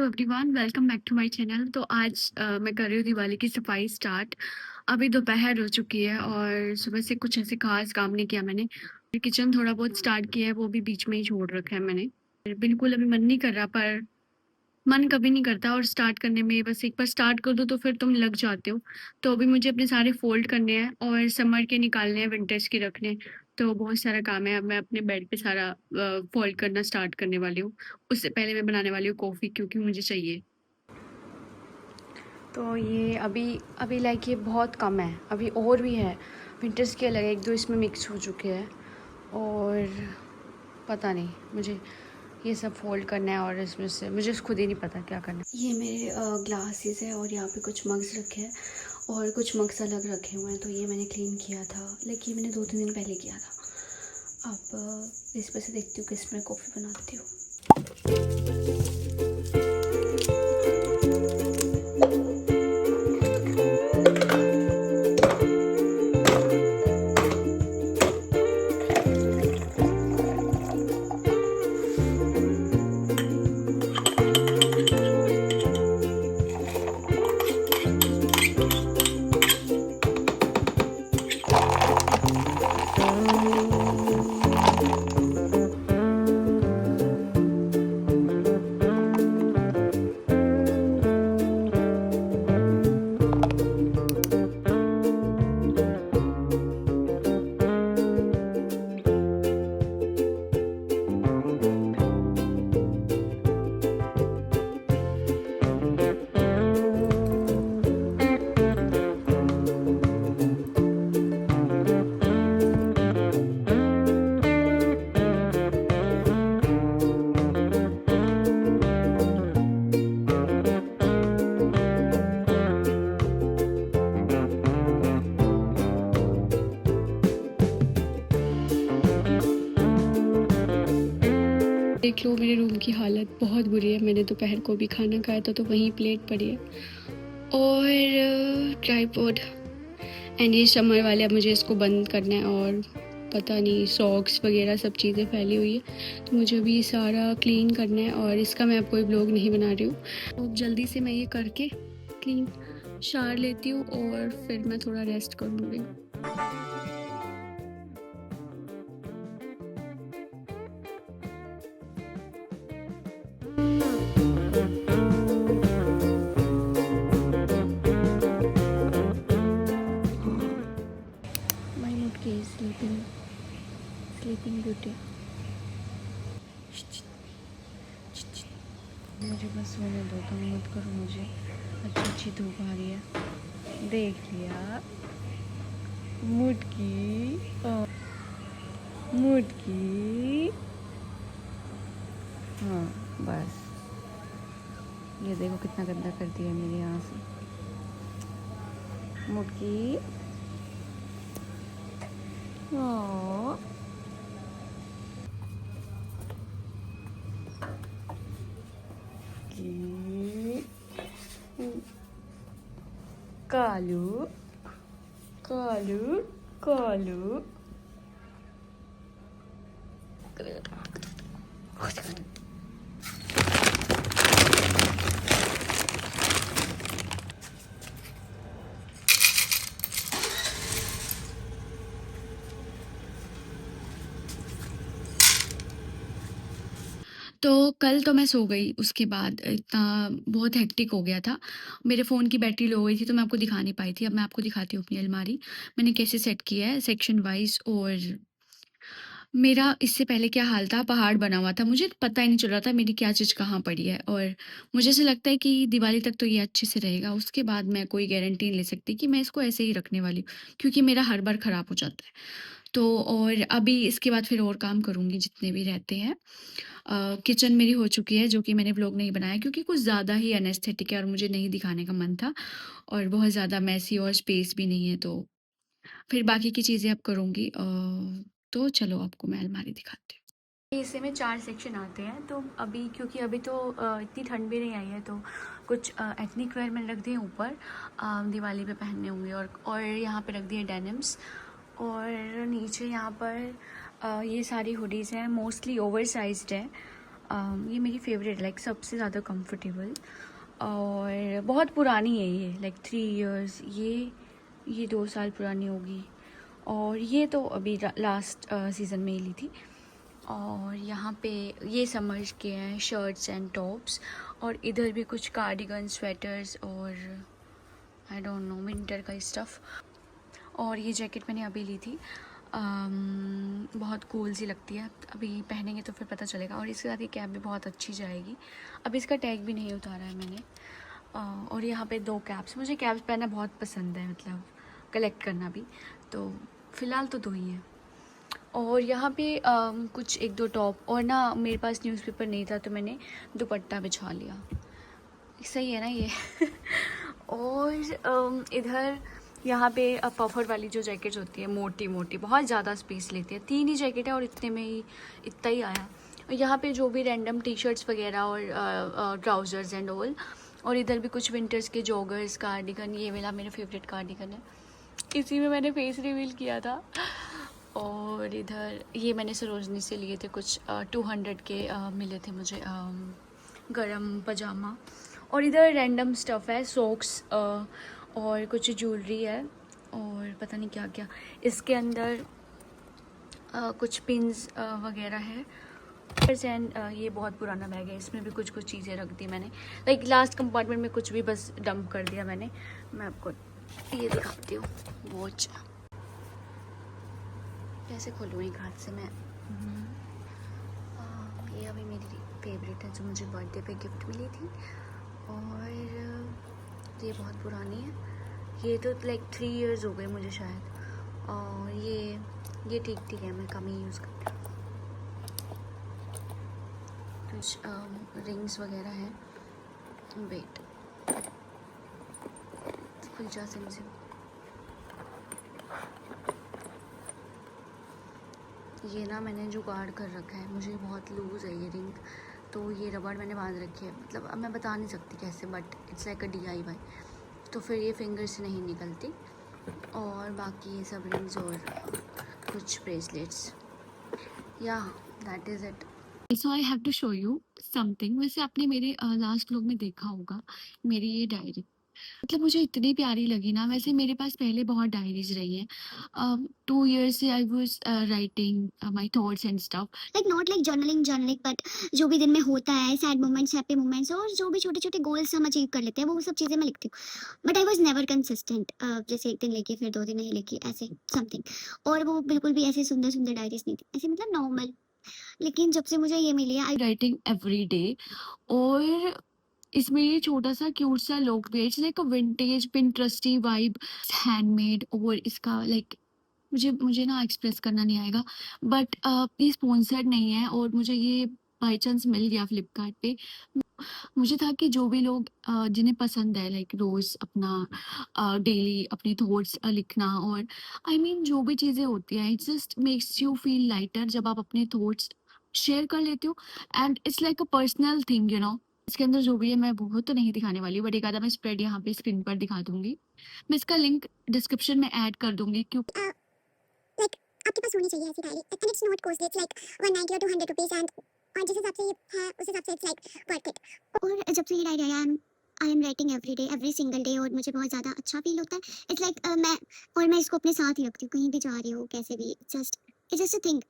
Hello everyone, welcome back to my channel. तो आज मैं कर रही हूँ दिवाली की सफाई स्टार्ट। अभी दोपहर हो चुकी है और सुबह से कुछ ऐसे खास काम नहीं किया मैंने। किचन थोड़ा बहुत स्टार्ट किया है, वो भी बीच में ही छोड़ रखा है मैंने। बिल्कुल अभी मन नहीं कर रहा, पर मन कभी नहीं करता और स्टार्ट करने में बस एक बार स्टार्ट कर दो तो फिर तुम लग जाते हो। तो अभी मुझे अपने सारे फ़ोल्ड करने हैं और समर के निकालने हैं, विंटर्स के रखने हैं। तो बहुत सारा काम है। अब मैं अपने बेड पे सारा फ़ोल्ड करना स्टार्ट करने वाली हूँ। उससे पहले मैं बनाने वाली हूँ कॉफ़ी, क्योंकि मुझे चाहिए। तो ये अभी अभी लाइक ये बहुत कम है, अभी और भी है। विंटर्स के अलग एक दो इसमें मिक्स हो चुके हैं और पता नहीं, मुझे ये सब फोल्ड करना है और इसमें से मुझे खुद ही नहीं पता क्या करना है। ये मेरे ग्लासेस है और यहाँ पे कुछ मग्स रखे हैं और कुछ मग्स अलग रखे हुए हैं। तो ये मैंने क्लीन किया था, लेकिन ये मैंने 2-3 दिन पहले किया था। अब इस पर से देखती हूँ कि इसमें कॉफ़ी बनाती हूँ। देख लो मेरे रूम की हालत बहुत बुरी है। मैंने दोपहर को भी खाना खाया था तो वहीं प्लेट पड़ी है और ट्राइपॉड एंड ये समर वाले। अब मुझे इसको बंद करना है और पता नहीं सॉक्स वगैरह सब चीज़ें फैली हुई है, तो मुझे अभी सारा क्लीन करना है और इसका मैं अब कोई ब्लॉग नहीं बना रही हूँ। तो जल्दी से मैं ये करके क्लीन शावर लेती हूँ और फिर मैं थोड़ा रेस्ट करूँगी। My Mutki is sleeping beauty. मुझे बस सोने दो, तुम मत करो मुझे। अच्छी अच्छी धूप आ रही है, देख लिया। मुटकी मुटकी, हाँ बस। ये देखो कितना गंदा कर दिया मेरे यहाँ से। मुटकी ओ कालू कालू कालू। तो कल तो मैं सो गई, उसके बाद इतना बहुत हेक्टिक हो गया था। मेरे फ़ोन की बैटरी लो हो गई थी तो मैं आपको दिखा नहीं पाई थी। अब मैं आपको दिखाती हूँ अपनी अलमारी मैंने कैसे सेट किया है सेक्शन वाइज़। और मेरा इससे पहले क्या हाल था, पहाड़ बना हुआ था, मुझे पता ही नहीं चल रहा था मेरी क्या चीज़ कहाँ पड़ी है। और मुझे ऐसा लगता है कि दिवाली तक तो ये अच्छे से रहेगा, उसके बाद मैं कोई गारंटी नहीं ले सकती कि मैं इसको ऐसे ही रखने वाली हूँ, क्योंकि मेरा हर बार ख़राब हो जाता है। तो और अभी इसके बाद फिर और काम करूँगी जितने भी रहते हैं। किचन मेरी हो चुकी है, जो कि मैंने व्लॉग नहीं बनाया क्योंकि कुछ ज़्यादा ही अनएस्थेटिक है और मुझे नहीं दिखाने का मन था, और बहुत ज़्यादा मेसी और स्पेस भी नहीं है। तो फिर बाकी की चीज़ें अब करूँगी। तो चलो आपको मैं अलमारी दिखाती हूँ। हिस्से में 4 सेक्शन आते हैं। तो अभी क्योंकि अभी तो इतनी ठंड भी नहीं आई है, तो कुछ एथनिक वेयर मैंने रख दिए ऊपर, दिवाली पे पहनने होंगे। और यहाँ पे रख दिए डेनिम्स। और नीचे यहाँ पर ये सारी हुडीज़ हैं, मोस्टली ओवर साइज्ड है। ये मेरी फेवरेट, लाइक सबसे ज़्यादा कंफर्टेबल, और बहुत पुरानी है ये, लाइक 3 इयर्स। ये 2 साल पुरानी होगी, और ये तो अभी लास्ट सीज़न में ही ली थी। और यहाँ पे ये समर्स के हैं शर्ट्स एंड टॉप्स, और इधर भी कुछ कार्डिगन, स्वेटर्स और आई डोंट नो विंटर का स्टफ़। और ये जैकेट मैंने अभी ली थी, बहुत कूल सी लगती है, अभी पहनेंगे तो फिर पता चलेगा। और इसके साथ ये कैप भी बहुत अच्छी जाएगी। अभी इसका टैग भी नहीं उतारा है मैंने। और यहाँ पे 2 कैप्स, मुझे कैप्स पहनना बहुत पसंद है, मतलब कलेक्ट करना भी, तो फ़िलहाल तो 2 ही हैं। और यहाँ पे कुछ 1-2 टॉप, और ना मेरे पास न्यूज़पेपर नहीं था तो मैंने दुपट्टा बिछा लिया। सही है ना ये? और इधर यहाँ पे पफर वाली जो जैकेट होती है, मोटी मोटी, बहुत ज़्यादा स्पेस लेती है। 3 ही जैकेट है और इतने में ही इतना ही आया। और यहाँ पे जो भी रैंडम टी शर्ट्स वगैरह और ट्राउज़र्स एंड ऑल। और इधर भी कुछ विंटर्स के जॉगर्स, कार्डिगन। ये वाला मेरा फेवरेट कार्डिगन है, इसी में मैंने फेस रिवील किया था। और इधर ये मैंने सरोजनी से लिए थे, कुछ 200 के मिले थे मुझे, गरम पजामा। और इधर रैंडम स्टफ़ है, सॉक्स और कुछ ज्वेलरी है, और पता नहीं क्या क्या। इसके अंदर कुछ पिन्स वगैरह है। एंड ये बहुत पुराना बैग है, इसमें भी कुछ कुछ चीज़ें रख दी मैंने, लाइक लास्ट कंपार्टमेंट में कुछ भी बस डंप कर दिया मैंने। मैं आपको ये दिखाती हूँ, वॉच कैसे खोलूँ एक हाथ से मैं। ये अभी मेरी फेवरेट है, जो मुझे बर्थडे पे गिफ्ट मिली थी। और ये बहुत पुरानी है, ये तो लाइक 3 इयर्स हो गए मुझे शायद। और ये ठीक ठीक है, मैं कम ही यूज़ करती हूँ। कुछ रिंग्स वगैरह हैं, वेट खुल जा सिम। ये ना मैंने जुगाड़ कर रखा है, मुझे बहुत लूज़ है ये रिंग, तो ये रबड़ मैंने बांध रखी है, मतलब अब मैं बता नहीं सकती कैसे, but it's like a DIY, तो फिर ये फिंगर से नहीं निकलती। और बाकी ये सब रिंग्स और कुछ ब्रेसलेट्स, या that is it. So I have to show you something. वैसे आपने मेरे लास्ट व्लॉग में देखा होगा मेरी ये डायरी, मतलब मुझे इतनी प्यारी लगी ना। वैसे मेरे पास पहले बहुत डायरीज रही हैं, 2 years से I was writing my thoughts and stuff, like not like journaling but जो भी दिन में होता है, सैड मोमेंट्स, हैप्पी मोमेंट्स, और जो भी छोटे छोटे गोल्स हम अचीव कर लेते हैं, वो सब चीज़ें मैं लिखती हूँ। But I was never consistent, जैसे एक दिन लिखी फिर 2 दिन नहीं लिखी, ऐसे समथिंग। और वो बिल्कुल भी ऐसे सुंदर सुंदर डायरीज नहीं थी, ऐसे मतलब नॉर्मल। लेकिन जब से मुझे ये मिली है, आई राइटिंग एवरी डे, और इसमें ये छोटा सा क्यूट सा लॉक भी है, it's like a vintage Pinteresty vibe, handmade. और इसका लाइक मुझे ना एक्सप्रेस करना नहीं आएगा, बट ये स्पॉन्सर्ड नहीं है, और मुझे ये बाई चांस मिल गया फ्लिपकार्ट पे। मुझे था कि जो भी लोग जिन्हें पसंद है लाइक रोज़ अपना डेली अपने थॉट्स लिखना, और आई मीन जो भी चीज़ें होती हैं, it just makes you feel lighter जब आप अपने थॉट्स शेयर कर लेते हो, and it's like a personal thing, you know. इसके अंदर जो भी है, मैं बहुत तो नहीं दिखाने वाली, बट एक आधा मैं स्प्रेड यहाँ पे स्क्रीन पर दिखा दूंगी। मैं इसका लिंक डिस्क्रिप्शन में ऐड कर दूंगी, क्योंकि लाइक आपके पास होनी चाहिए ऐसी diary, and it's not costly, it's like 190 और 200 रुपीस, एंड और जिस हिसाब से ये है उस हिसाब से इट्स लाइक वर्थ इट। और जब से ये डायरी आया, I am writing every day, every single day, और मुझे बहुत ज़्यादा अच्छा फील होता है। इट्स लाइक मैं इसको अपने साथ ही रखती हूँ, कहीं भी जा रही हूँ, कैसे भी, just it's just a thing.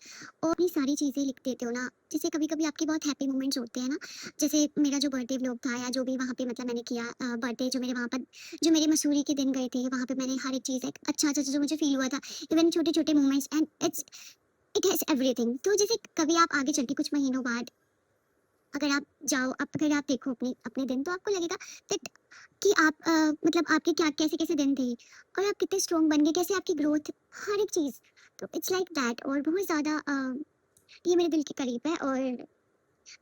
और अपनी सारी चीज़ें लिख देते हो ना, जैसे कभी कभी आपके बहुत हैप्पी मोमेंट्स होते हैं ना, जैसे मेरा जो बर्थडे व्लॉग था, या जो भी वहाँ पे मतलब मैंने किया बर्थडे, जो मेरे वहाँ पर, जो मेरे मसूरी के दिन गए थे, वहाँ पे मैंने हर एक चीज़ एक अच्छा अच्छा जो मुझे फील हुआ था, इवन छोटे छोटे moments, and it has everything. तो जैसे कभी आप आगे चल के कुछ महीनों बाद अगर आप जाओ, आप अगर आप देखो अपने अपने दिन, तो आपको लगेगा दैट कि आप मतलब आपके क्या कैसे कैसे दिन थे, और आप कितने स्ट्रॉन्ग बन गए, कैसे आपकी ग्रोथ, हर एक चीज़। तो इट्स लाइक दैट, और बहुत ज़्यादा ये मेरे दिल के करीब है। और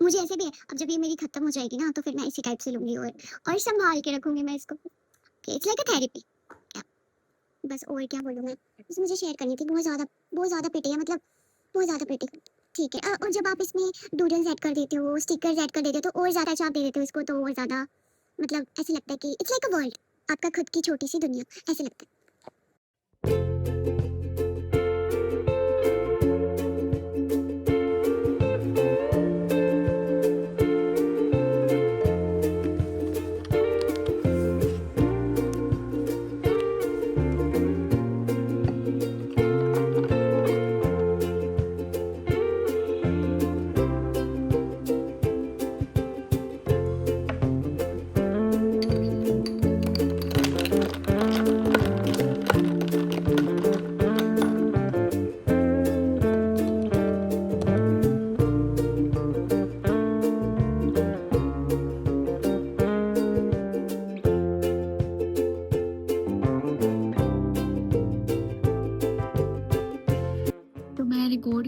मुझे ऐसे भी है, अब जब ये मेरी खत्म हो जाएगी ना, तो फिर मैं इसी टाइप से लूँगी, और संभाल के रखूँगी मैं इसको। It's like a therapy. बस और क्या बोलूँ मैं, बस मुझे शेयर करनी थी, बहुत ज़्यादा प्रिटी है, मतलब बहुत ज़्यादा प्रिटी। ठीक है, और जब आप इसमें डूडल्स ऐड कर देते हो, स्टिकर्स ऐड कर देते हो, तो और ज़्यादा अच्छा आप दे देते हो इसको, तो और ज़्यादा मतलब ऐसे लगता है कि इट्स लाइक अ वर्ल्ड, आपका खुद की छोटी सी दुनिया, ऐसे लगता है।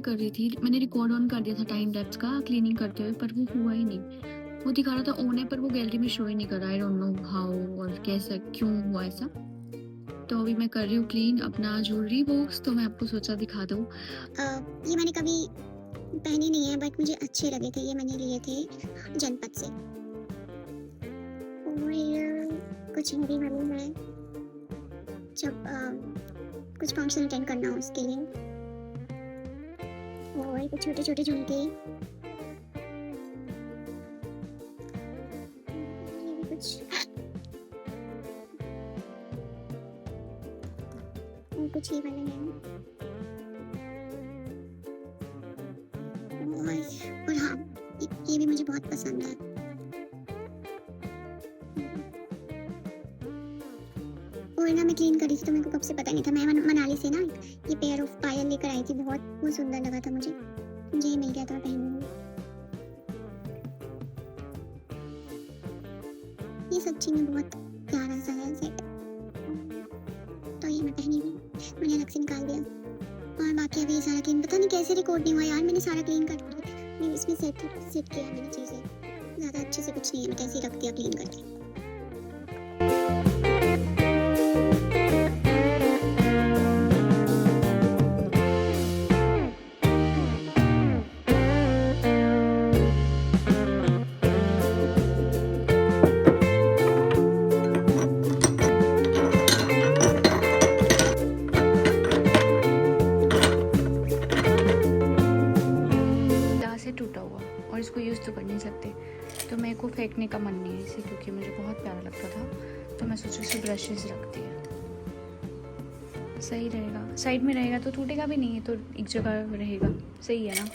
रिकॉर्ड कर रही थी, मैंने रिकॉर्ड ऑन कर दिया था टाइम लैप्स का क्लीनिंग करते हुए, पर वो हुआ ही नहीं। वो दिखा रहा था ऑन है, पर वो गैलरी में शो ही नहीं कर रहा। आई डोंट नो हाउ और कैसा क्यों हुआ ऐसा। तो अभी मैं कर रही हूँ क्लीन अपना ज्वेलरी बॉक्स, तो मैं आपको सोचा दिखा दूँ। ये मैंने कभी पहने नहीं है बट मुझे अच्छे लगे थे। ये मैंने लिए थे जनपद से और कुछ हेवी वाले हैं जब कुछ फंक्शन अटेंड करना हो उसके लिए। और कुछ छोटे छोटे झुमके, ये भी कुछ और कुछ ये वाले हैं। और हाँ, ये भी मुझे बहुत पसंद है। और ना मैं क्लीन करी थी तो मेरे को कब से पता नहीं था। मैं मनाली से ना ये पेयर ऑफ पायल लेकर आई थी, बहुत सुंदर लगा था मुझे। मुझे ये मिल गया था, मैं पहन लूंगी। ये सच्ची में बहुत प्यारा सा है सेट, तो ये मैं पहनी हुई, मैंने अलग से निकाल दिया। और बाकी अभी ये सारा क्लीन पता नहीं कैसे रिकॉर्ड नहीं हुआ यार। मैंने सारा क्लीन कर दिया, मैं इसमें सेट किया मैंने चीज़ें। ज़्यादा अच्छे से कुछ नहीं है, मैं कैसे ही रख दिया क्लीन करके। ग्लास है टूटा हुआ और इसको यूज़ तो कर नहीं सकते, तो मेरे को फेंकने का मन नहीं है इसे, क्योंकि मुझे बहुत प्यारा लगता था। तो मैं सोचूँ इसे ब्रशेज़ रखती है, सही रहेगा। साइड में रहेगा तो टूटेगा भी नहीं है, तो एक जगह रहेगा, सही है ना।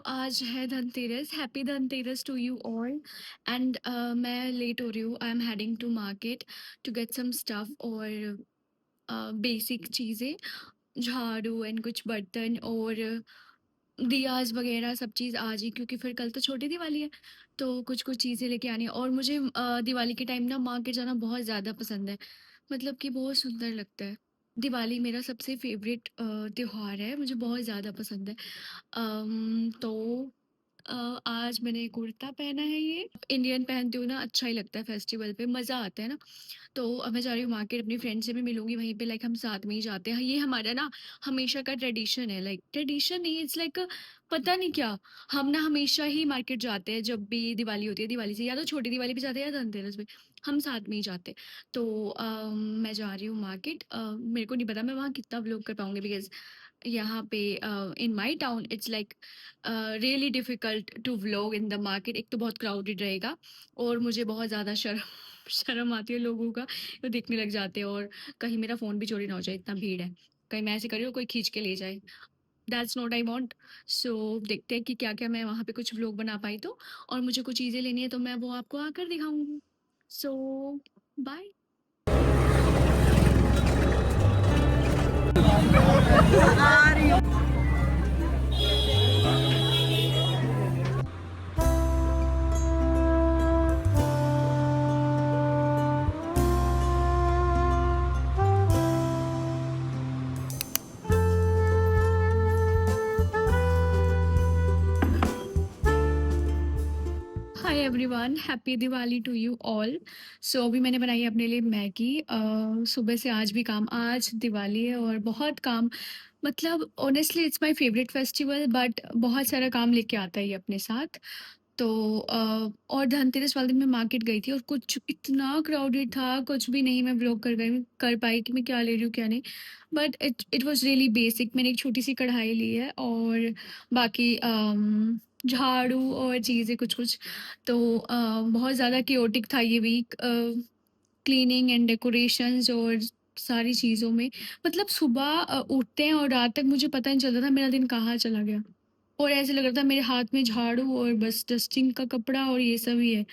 आज है Dhanteras, happy Dhanteras to you all. And मैं लेट हो रही हूँ, I am heading to market to get some stuff और बेसिक चीज़ें, झाड़ू एंड कुछ बर्तन और दियाज वगैरह सब चीज़ आज ही, क्योंकि फिर कल तो छोटी दिवाली है, तो कुछ कुछ चीज़ें लेके आनी है। और मुझे दिवाली के टाइम ना मार्केट जाना बहुत ज़्यादा पसंद है, मतलब कि बहुत सुंदर लगता है। दिवाली मेरा सबसे फेवरेट त्योहार है, मुझे बहुत ज़्यादा पसंद है। तो आज मैंने कुर्ता पहना है, ये इंडियन पहनती हूँ ना, अच्छा ही लगता है, फेस्टिवल पे मज़ा आता है ना। तो अब मैं जा रही हूँ मार्केट, अपनी फ्रेंड से भी मिलूंगी वहीं पे, लाइक हम साथ में ही जाते हैं। ये हमारा ना हमेशा का ट्रेडिशन है, लाइक ट्रेडिशन नहीं, इट्स लाइक पता नहीं क्या, हम ना हमेशा ही मार्केट जाते हैं जब भी दिवाली होती है। दिवाली से या तो छोटी दिवाली पे जाते हैं या धनतेरस पे, हम साथ में ही जाते हैं। तो मैं जा रही हूँ मार्केट, मेरे को नहीं पता मैं वहाँ कितना व्लॉग कर पाऊंगी, बिकॉज यहाँ पे in my town it's like really difficult to vlog in the market. एक तो बहुत क्राउडेड रहेगा और मुझे बहुत ज़्यादा शर्म शर्म आती है लोगों का, वो देखने लग जाते हैं और कहीं मेरा फ़ोन भी चोरी ना हो जाए, इतना भीड़ है। कहीं मैं ऐसे कर रही हूँ कोई खींच के ले जाए, दैट्स नॉट आई वांट। सो देखते हैं कि क्या-क्या मैं वहाँ पे कुछ व्लॉग बना पाई तो, और मुझे कुछ चीज़ें लेनी है तो मैं वो आपको आकर दिखाऊँगी। So bye. Hi everyone, happy Diwali to you all. So अभी मैंने बनाई है अपने लिए मैगी। सुबह से आज भी काम, आज दिवाली है और बहुत काम, मतलब honestly it's my favourite festival, but बहुत सारा काम लेके आता है ये अपने साथ। तो और धनतेरस वाले दिन मैं मार्केट गई थी और कुछ इतना क्राउडेड था, कुछ भी नहीं मैं व्लॉग कर पाई कि मैं क्या ले रही हूँ क्या नहीं। But it it was really basic. मैंने एक छोटी सी कढ़ाई ली है और बाकी झाड़ू और चीज़ें कुछ कुछ। तो बहुत ज़्यादा केओटिक था ये वीक, क्लीनिंग एंड डेकोरेशंस और सारी चीज़ों में। मतलब सुबह उठते हैं और रात तक मुझे पता नहीं चलता था मेरा दिन कहाँ चला गया। और ऐसे लग रहा था मेरे हाथ में झाड़ू और बस डस्टिंग का कपड़ा और ये सब ही है।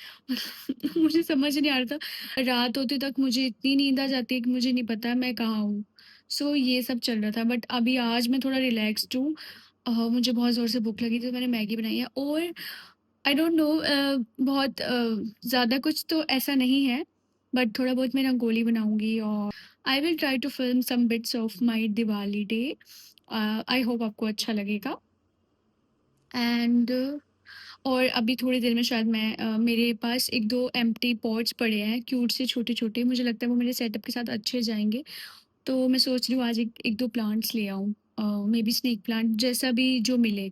मुझे समझ नहीं आ रहा था। रात होते तक मुझे इतनी नींद आ जाती है कि मुझे नहीं पता मैं कहाँ हूँ। सो ये सब चल रहा था, बट अभी आज मैं थोड़ा रिलैक्स्ड हूँ। मुझे बहुत ज़ोर से भूख लगी तो मैंने मैगी बनाई है और आई डोंट नो, बहुत ज़्यादा कुछ तो ऐसा नहीं है, बट थोड़ा बहुत मैं रंगोली बनाऊँगी और I will try to film some bits of my Diwali day. I hope आपको अच्छा लगेगा। एंड और अभी थोड़ी देर में शायद मैं मेरे पास 1-2 एम्प्टी पॉट्स पड़े हैं क्यूट से छोटे-छोटे, मुझे लगता है वो मेरे सेटअप के साथ अच्छे जाएँगे। तो मैं सोच रही हूँ आज एक 1-2 प्लांट्स ले आऊँ, मे बी स्नेक प्लांट जैसा भी जो मिले।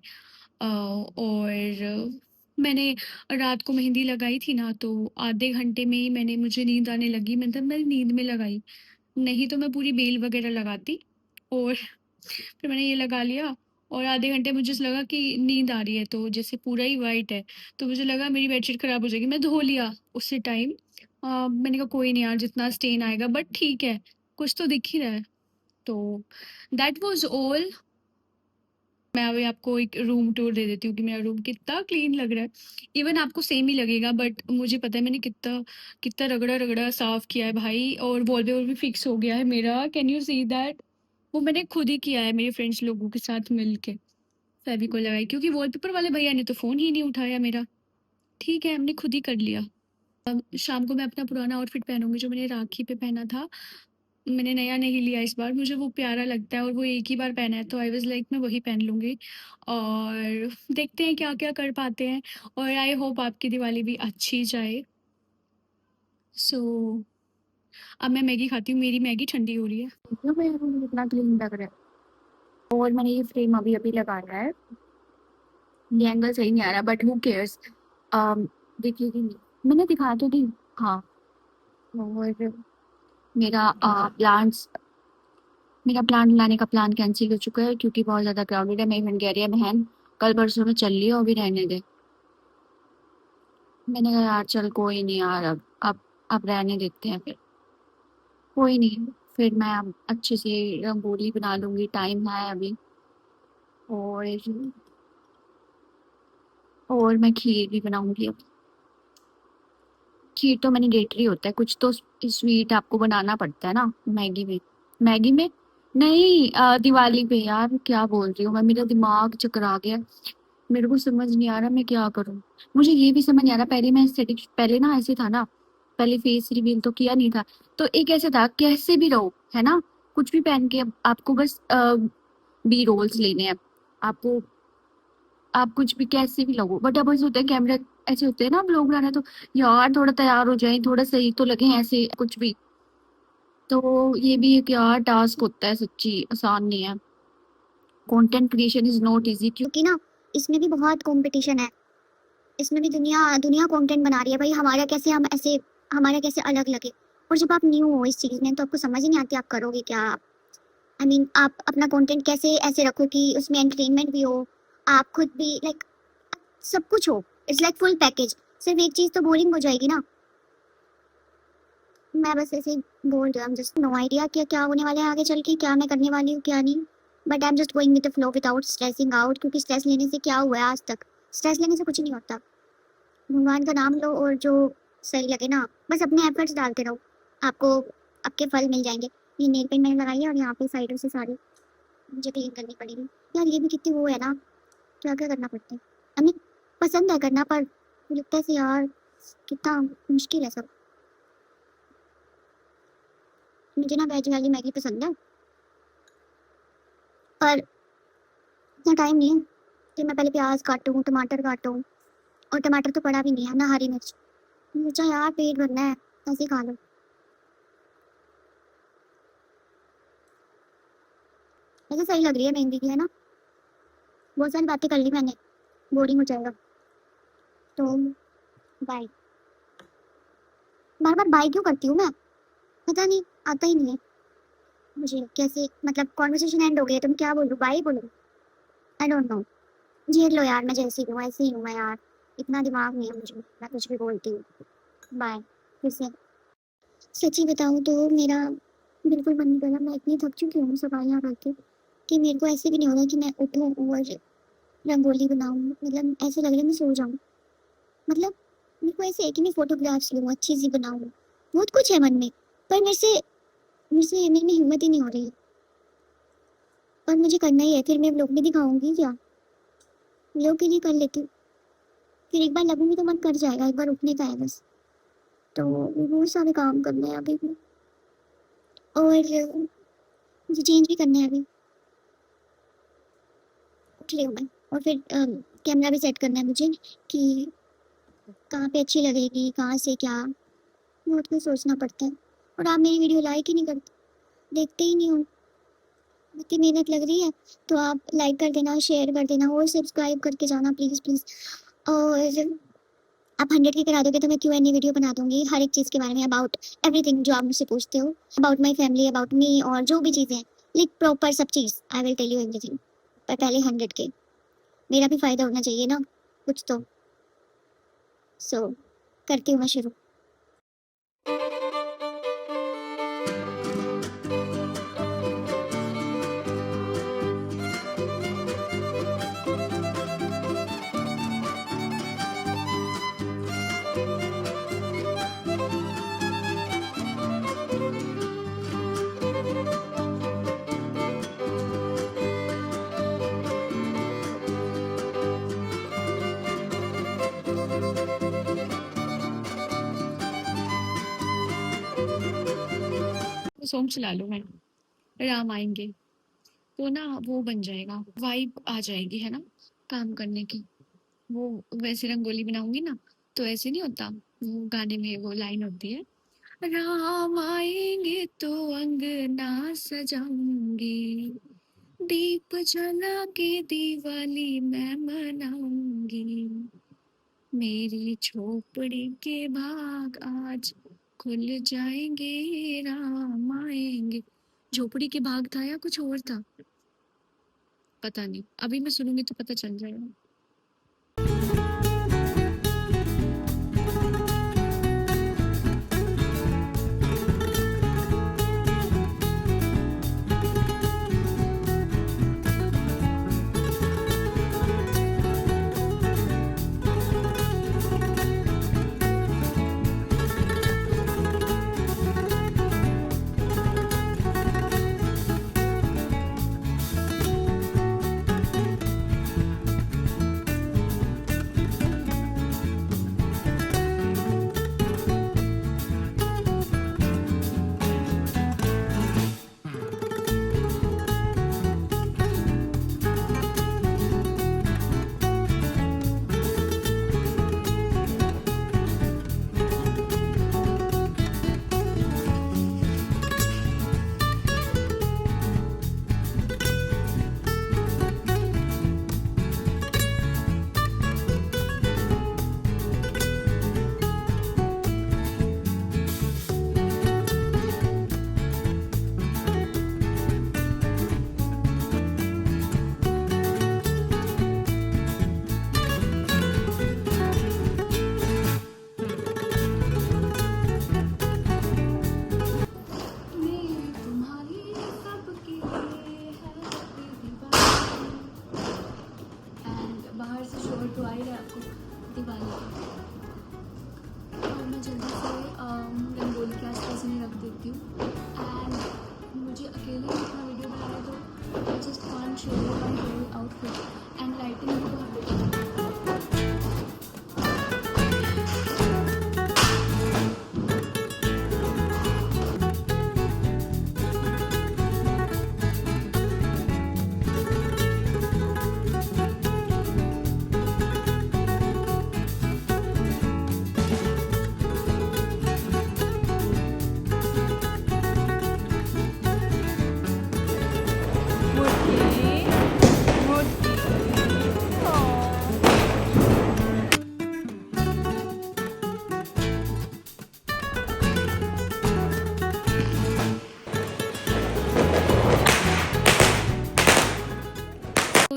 और मैंने रात को मेहंदी लगाई थी ना, तो आधे घंटे में ही मुझे नींद आने लगी, मतलब मैं नींद में लगाई, नहीं तो मैं पूरी बेल वगैरह लगाती। और फिर मैंने ये लगा लिया और आधे घंटे मुझे ऐसा लगा कि नींद आ रही है, तो जैसे पूरा ही वाइट है, तो मुझे लगा मेरी बेडशीट ख़राब हो जाएगी, मैं धो लिया उसी टाइम। मैंने कहा कोई नहीं यार, जितना स्टेन आएगा, बट ठीक है, कुछ तो दिख ही रहा है। तो दैट वाज़ ऑल। मैं अभी आपको एक रूम टूर दे देती हूँ कि मेरा रूम कितना क्लीन लग रहा है। इवन आपको सेम ही लगेगा, बट मुझे पता है मैंने कितना कितना रगड़ा-रगड़ा साफ़ किया है भाई, और वॉलपेपर भी फिक्स हो गया है मेरा। Can you see that? वो मैंने खुद ही किया है मेरे फ्रेंड्स लोगों के साथ मिलके। फेविकोल लगाई क्योंकि वॉलपेपर वाले भैया ने तो फ़ोन ही नहीं उठाया मेरा। ठीक है, हमने खुद ही कर लिया। शाम को मैं अपना पुराना आउटफिट पहनूँगी जो मैंने राखी पे पहना था। मैंने नया नहीं लिया इस बार, मुझे वो प्यारा लगता है और वो एक ही बार पहना है, तो आई वाज़ लाइक मैं वही पहन लूँगी। और देखते हैं क्या-क्या कर पाते हैं, और आई होप आपकी दिवाली भी अच्छी जाए। सो अब मैं मैगी खाती हूँ, मेरी मैगी ठंडी हो रही है। देखिए मेरा रूम कितना क्लीन लग रहा है, और मैंने ये फ्रेम अभी-अभी लगाया है। ये एंगल सही नहीं आ रहा, बट हू केयर्स। देखिए कि नहीं, मैंने दिखा तो दी। हाँ, और मेरा प्लांट्स मेरा प्लांट लाने का प्लान कैंसिल हो चुका है क्योंकि बहुत ज़्यादा क्राउडेड है। मेरी बहन कह रही है बहन कल परसों में चल लियो, अभी रहने दे। मैंने कहा यार चल कोई नहीं यार, अब रहने देते हैं फिर। कोई नहीं, फिर मैं अब अच्छे से रंगोली बना लूँगी, टाइम है अभी। और मैं खीर भी बनाऊँगी अब। खीर तो मैंडेटरी होता है, कुछ तो स्वीट आपको बनाना पड़ता है ना मैगी में। मैगी में नहीं, दिवाली पे यार, क्या बोल रही हूँ मैं, मेरा दिमाग चकरा गया। मेरे को समझ नहीं आ रहा मैं क्या करूँ। मुझे ये भी समझ नहीं आ रहा, पहले मैं एस्थेटिक, पहले ना ऐसे था ना, पहले फेस रिवील तो किया नहीं था, तो एक ऐसे था कैसे भी रहो, है ना, कुछ भी पहन के आपको बस बी रोल्स लेने हैं आपको, आप कुछ भी कैसे भी लगो। बट अब ऐसे होता है कैमरा, ऐसे होते हैं ना अब लोग बना रहे हैं, तो यार थोड़ा तैयार हो जाए, थोड़ा सही तो लगे ऐसे कुछ भी। तो ये भी एक यार टास्क होता है, सच्ची आसान नहीं है। Content creation is not easy क्योंकि ना इसमें भी बहुत कंपटीशन है, इसमें भी दुनिया दुनिया कंटेंट बना रही है भाई, हमारा कैसे अलग लगे। और जब आप न्यू हो इस चीज़ में तो आपको समझ ही नहीं आती आप करोगे क्या। आई मीन आप अपना कंटेंट कैसे ऐसे रखो कि उसमें एंटरटेनमेंट भी हो, आप खुद भी लाइक सब कुछ हो। It's like full package. सिर्फ एक चीज़ तो बोरिंग हो जाएगी ना। मैं बस ऐसे ही बोल रही हूँ, जस्ट नो आइडिया कि क्या होने वाला है आगे चल के, क्या मैं करने वाली हूँ क्या नहीं। But I am just going with the flow without stressing out, क्योंकि स्ट्रेस लेने से क्या हुआ है आज तक। स्ट्रेस लेने से कुछ नहीं होता। भगवान का नाम लो और जो सही लगे ना, बस अपने एफर्ट्स डालते रहो, आपको आपके फल मिल जाएंगे। ये नेल पेंट मैंने लगाई है और यहाँ पे साइडों से सारी मुझे क्लीन करनी पड़ेगी। यार ये भी कितनी वो है ना, क्या क्या करना पड़ता है। हमें पसंद है करना, पर लगता है से यार कितना मुश्किल है सब। मुझे ना वेज वाली मैगी पसंद है, पर इतना टाइम नहीं है कि मैं पहले प्याज काटूँ, टमाटर काटूँ, और टमाटर तो पड़ा भी नहीं है ना, हरी मिर्च। मुझे यार पेट भरना है, ऐसे ही खा लो। ऐसे सही लग रही है मेहंदी की, है ना। बहुत सारी बातें कर ली मैंने, बोरिंग हो जाएगा तो बाय। बार बार बाय क्यों करती हूँ मैं, पता नहीं, आता ही नहीं है मुझे कैसे। मतलब कॉन्वर्सेशन एंड हो गया, तुम क्या बोलूँ, बाय बोलूँ, आई डोंट नो। झेल लो यार, मैं जैसी हूँ ऐसे ही हूँ मैं यार। इतना दिमाग नहीं है मुझे, मैं कुछ भी बोलती हूँ। बाय। फिर से सच्ची बताऊँ तो मेरा बिल्कुल मन नहीं कर रहा। मैं इतनी थक चुकी हूँ सफाइयाँ करके कि मेरे को ऐसे भी नहीं हो रहा कि मैं उठूँ और रंगोली बनाऊँ। मतलब ऐसे लग रहा है मैं सो जाऊँ। मतलब मेरे को ऐसे है कि मैं फोटोग्राफ्स लूँ, अच्छी सी बनाऊँ, बहुत कुछ है मन में, पर मेरे में हिम्मत ही नहीं हो रही। और मुझे करना ही है, फिर मैं लोग में दिखाऊंगी क्या, लोग के लिए कर लेती हूँ। फिर एक बार लगूंगी तो मन कर जाएगा, एक बार उठने का है बस। तो बहुत सारे काम करने हैं अभी भी, और मुझे चेंज भी करना है अभी। उठ रही हूँ मैं, और फिर कैमरा भी सेट करना है मुझे कि कहाँ पे अच्छी लगेगी, कहाँ से क्या, बहुत कुछ सोचना पड़ता है। और आप मेरी वीडियो लाइक ही नहीं करते, देखते ही नहीं हो। इतनी मेहनत लग रही है तो आप लाइक कर देना, शेयर कर देना और सब्सक्राइब करके जाना प्लीज़ प्लीज़। और आप 100 की करा दोगे तो मैं Q&A वीडियो बना दूंगी हर एक चीज़ के बारे में, अबाउट एवरीथिंग जो आप मुझसे पूछते हो, about my family, about me, और जो भी चीज़ें हैं, लाइक प्रॉपर सब चीज़ I will tell you everything. पर पहले 100 के, मेरा भी फ़ायदा होना चाहिए ना कुछ तो। सो करती हूँ मैं शुरू। सॉन्ग चला लूँ मैं, राम आएंगे तो ना वो बन जाएगा, वाइब आ जाएगी है ना काम करने की। वो वैसे रंगोली बनाऊंगी ना तो ऐसे नहीं होता, वो गाने में वो लाइन होती है, राम आएंगे तो अंगना सजाऊंगी, दीप जला के दिवाली मैं मनाऊंगी, मेरी झोपड़ी के भाग आज खुल जाएंगे, राम आएंगे। झोपड़ी के भाग था या कुछ और था, पता नहीं, अभी मैं सुनूंगी तो पता चल जाएगा। अकेले इतना वीडियो बना रहे तो I just can't show you my whole outfit and lighting भी बहुत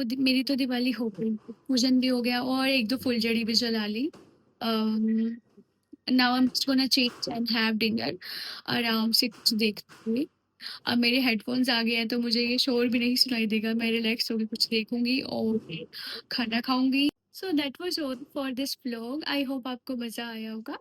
तो मेरी तो दिवाली हो गई, पूजन भी हो गया और 1-2 फुलझड़ी भी जला ली। Now I am just gonna change and have dinner, आराम से कुछ देखते हुए। अब मेरे हेडफ़ोन्स आ गए हैं तो मुझे ये शोर भी नहीं सुनाई देगा, मैं रिलैक्स होके कुछ देखूँगी और खाना खाऊँगी। So that was all for this vlog, I hope आपको मज़ा आया होगा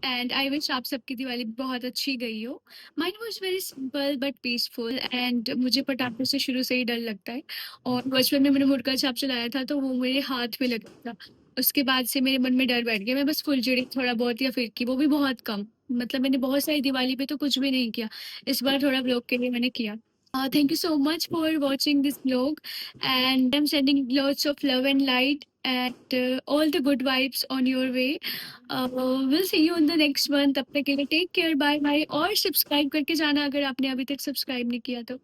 एंड आई विश आप सबकी दिवाली बहुत अच्छी गई हो। Mine was very simple but peaceful and मुझे पटाखों से शुरू से ही डर लगता है और बचपन में मैंने मुर्गा छाप चलाया था तो वो मेरे हाथ में लगा था। उसके बाद से मेरे मन में डर बैठ गया, मैं बस फुलझड़ी थोड़ा बहुत या फिरकी, वो भी बहुत कम। मतलब मैंने बहुत सारी दिवाली पे तो कुछ भी नहीं किया। इस बार थोड़ा व्लॉग के लिए मैंने किया। Thank you so much for watching this vlog and I'm sending lots of love and light and all the good vibes on your way. We'll see you in the next one. तब तक के लिए take care, bye bye और subscribe करके जाना अगर आपने अभी तक सब्सक्राइब नहीं किया तो।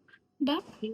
Bye.